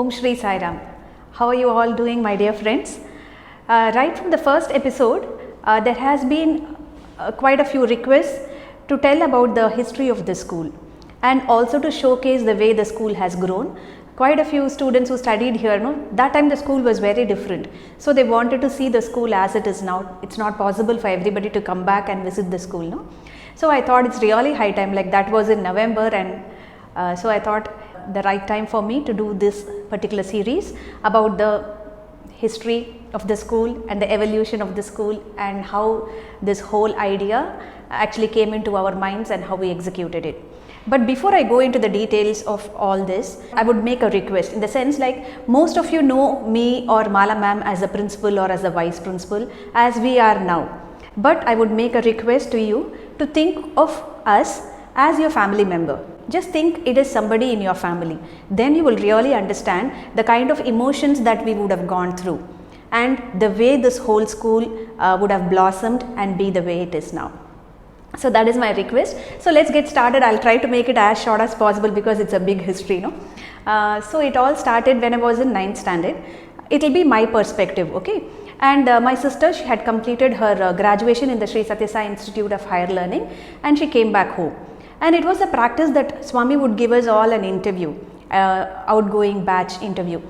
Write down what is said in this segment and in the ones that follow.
Om Shri Sai Ram. How are you all doing, my dear friends? Right from the first episode, there has been quite a few requests to tell about the history of the school and also to showcase the way the school has grown. Quite a few students who studied here, that time the school was very different. So they wanted to see the school as it is now. It's not possible for everybody to come back and visit the school. No? So I thought it's really high time, like that was in November, and so I thought the right time for me to do this particular series about the history of the school and the evolution of the school and how this whole idea actually came into our minds and how we executed it. But before I go into the details of all this, I would make a request in the sense like most of you know me or Mala ma'am as a principal or as a vice principal as we are now. But I would make a request to you to think of us as your family member. Just think it is somebody in your family. Then you will really understand the kind of emotions that we would have gone through and the way this whole school would have blossomed and be the way it is now. So that is my request. So let's get started. I'll try to make it as short as possible because it's a big history. So it all started when I was in 9th standard. It will be my perspective, okay? And my sister, she had completed her graduation in the Sri Sathya Sai Institute of Higher Learning and she came back home. And it was a practice that Swami would give us all an interview, outgoing batch interview.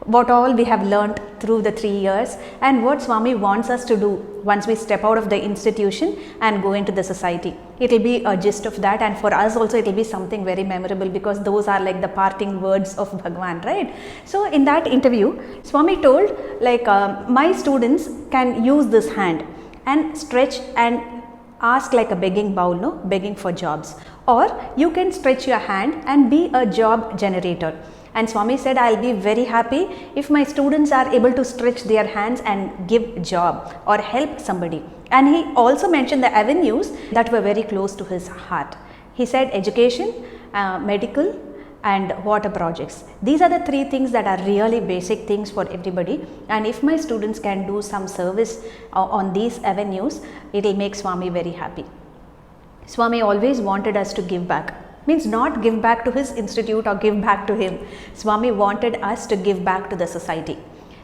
What all we have learnt through the 3 years and what Swami wants us to do once we step out of the institution and go into the society. It will be a gist of that, and for us also it will be something very memorable because those are like the parting words of Bhagwan, right? So in that interview, Swami told like my students can use this hand and stretch and ask like a begging bowl, begging for jobs, or you can stretch your hand and be a job generator. And Swami said, I'll be very happy if my students are able to stretch their hands and give job or help somebody. And he also mentioned the avenues that were very close to his heart. He said education, medical and water projects. These are the 3 things that are really basic things for everybody. And if my students can do some service on these avenues, it will make Swami very happy. Swami always wanted us to give back. Means not give back to his institute or give back to him. Swami wanted us to give back to the society.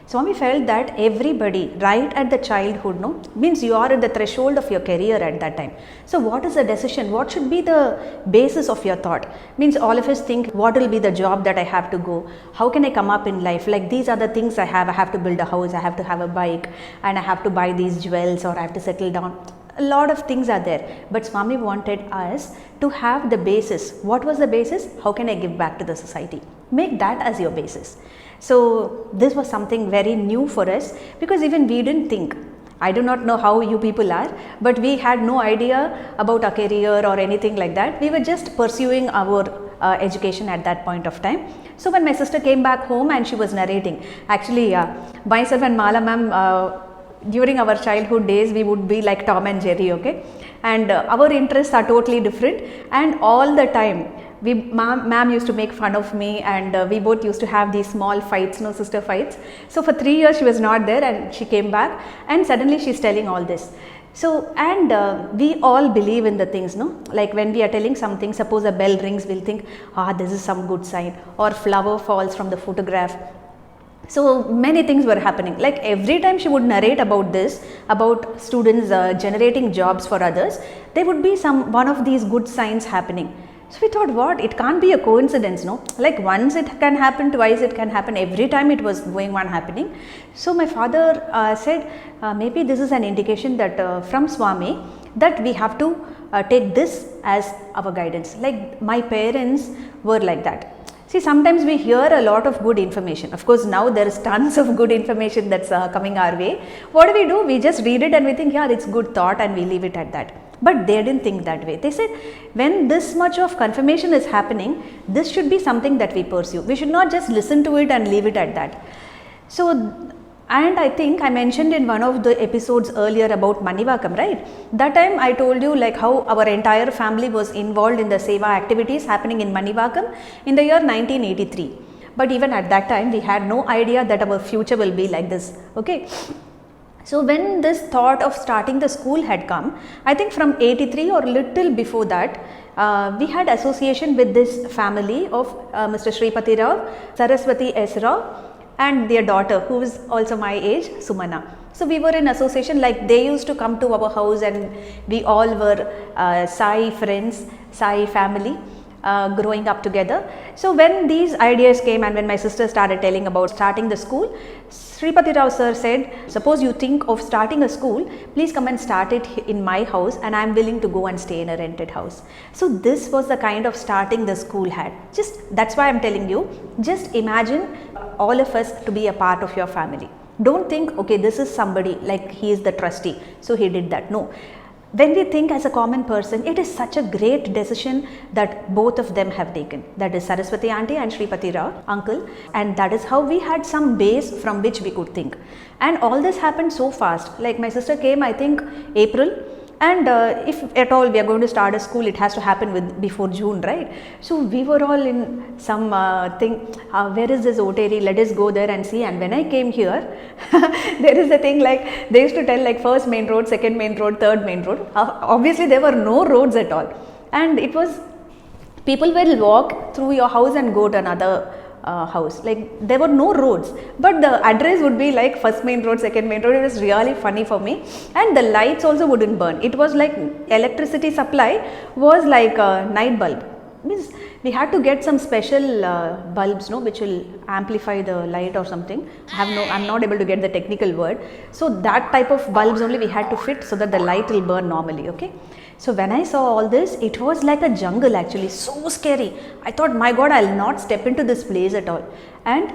Swami felt that everybody right at the childhood, means you are at the threshold of your career at that time. So what is the decision? What should be the basis of your thought? Means all of us think, what will be the job that I have to go? How can I come up in life? Like these are the things I have to build a house, I have to have a bike, and I have to buy these jewels, or I have to settle down. A lot of things are there, but Swami wanted us to have the basis. What was the basis? How can I give back to the society? Make that as your basis. So this was something very new for us because even we didn't think. I do not know how you people are, but we had no idea about a career or anything like that. We were just pursuing our education at that point of time. So when my sister came back home and she was narrating, actually myself and Mala ma'am, during our childhood days, we would be like Tom and Jerry, okay? And our interests are totally different, and all the time, ma'am used to make fun of me, and we both used to have these small fights, sister fights. So for 3 years, she was not there, and she came back, and suddenly she's telling all this. So, and we all believe in the things, like when we are telling something, suppose a bell rings, we'll think, this is some good sign, or flower falls from the photograph. So many things were happening. Like every time she would narrate about this, about students generating jobs for others, there would be one of these good signs happening. So we thought, what? It can't be a coincidence, Like once it can happen, twice it can happen. Every time it was going on happening. So my father said, maybe this is an indication that from Swami that we have to take this as our guidance. Like my parents were like that. See, sometimes we hear a lot of good information. Of course, now there is tons of good information that's coming our way. What do? We just read it and we think, yeah, it's good thought, and we leave it at that. But they didn't think that way. They said, when this much of confirmation is happening, this should be something that we pursue. We should not just listen to it and leave it at that. So, and I think I mentioned in one of the episodes earlier about Manivakam, right? That time I told you like how our entire family was involved in the Seva activities happening in Manivakam in the year 1983. But even at that time, we had no idea that our future will be like this, okay? So when this thought of starting the school had come, I think from 83 or little before that, we had association with this family of Mr. Shripati Rao, Saraswati S. Rao and their daughter, who is also my age, Sumana. So we were in association, like they used to come to our house and we all were Sai friends, Sai family. Growing up together. So when these ideas came and when my sister started telling about starting the school, Shripati Rao sir said, suppose you think of starting a school, please come and start it in my house and I am willing to go and stay in a rented house. So this was the kind of starting the school had. Just that's why I am telling you, just imagine all of us to be a part of your family. Don't think, okay, this is somebody like he is the trustee, so he did that. No. When we think as a common person, it is such a great decision that both of them have taken. That is Saraswati auntie and Shripati Rao uncle, and that is how we had some base from which we could think. And all this happened so fast. Like my sister came, I think April, and if at all we are going to start a school, it has to happen before June, right? So we were all in some thing, where is this Otteri, let us go there and see. And when I came here, there is a thing like, they used to tell like first main road, second main road, third main road. Obviously there were no roads at all. And it was, people will walk through your house and go to another house, like there were no roads, but the address would be like first main road, second main road. It was really funny for me, and the lights also wouldn't burn. It was like electricity supply was like a night bulb, means we had to get some special bulbs, no, which will amplify the light or something. I'm not able to get the technical word. So that type of bulbs only we had to fit so that the light will burn normally. Okay. So when I saw all this, it was like a jungle actually, so scary. I thought, my God, I'll not step into this place at all. And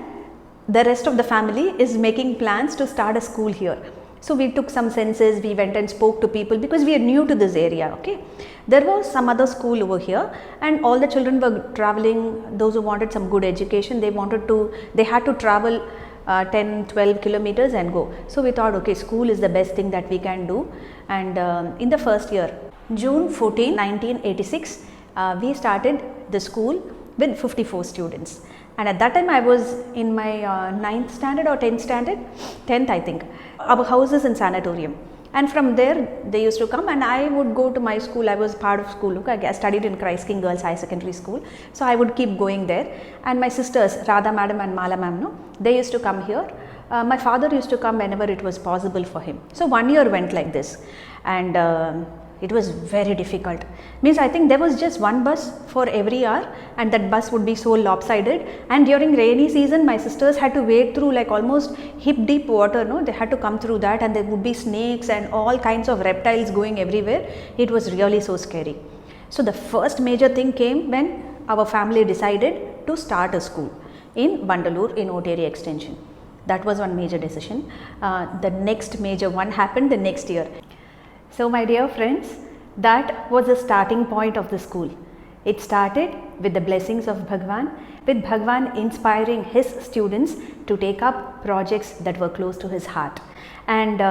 the rest of the family is making plans to start a school here. So we took some census, we went and spoke to people because we are new to this area. Okay. There was some other school over here and all the children were traveling, those who wanted some good education, they had to travel 10-12 kilometers and go. So we thought, okay, school is the best thing that we can do. And in the first year, June 14, 1986, we started the school with 54 students. And at that time I was in my 9th standard or 10th standard, 10th I think. Our house is in sanatorium. And from there they used to come and I would go to my school. I was part of school. Okay, I studied in Christ King Girls High Secondary School. So I would keep going there. And my sisters, Radha madam and Mala ma'am, no, they used to come here. My father used to come whenever it was possible for him. So 1 year went like this. And it was very difficult. Means I think there was just one bus for every hour and that bus would be so lopsided, and during rainy season my sisters had to wade through like almost hip deep water, no, they had to come through that, and there would be snakes and all kinds of reptiles going everywhere. It was really so scary. So the first major thing came when our family decided to start a school in Vandalur in Otteri extension. That was one major decision. The next major one happened the next year. So my dear friends, that was the starting point of the school. It started with the blessings of Bhagwan, with Bhagwan inspiring his students to take up projects that were close to his heart. And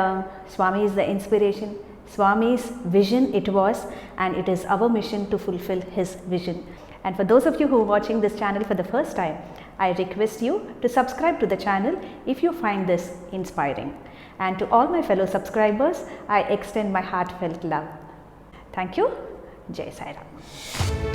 Swami is the inspiration, Swami's vision it was, and it is our mission to fulfill his vision. And for those of you who are watching this channel for the first time, I request you to subscribe to the channel if you find this inspiring. And to all my fellow subscribers, I extend my heartfelt love. Thank you. Jai Sai Ram.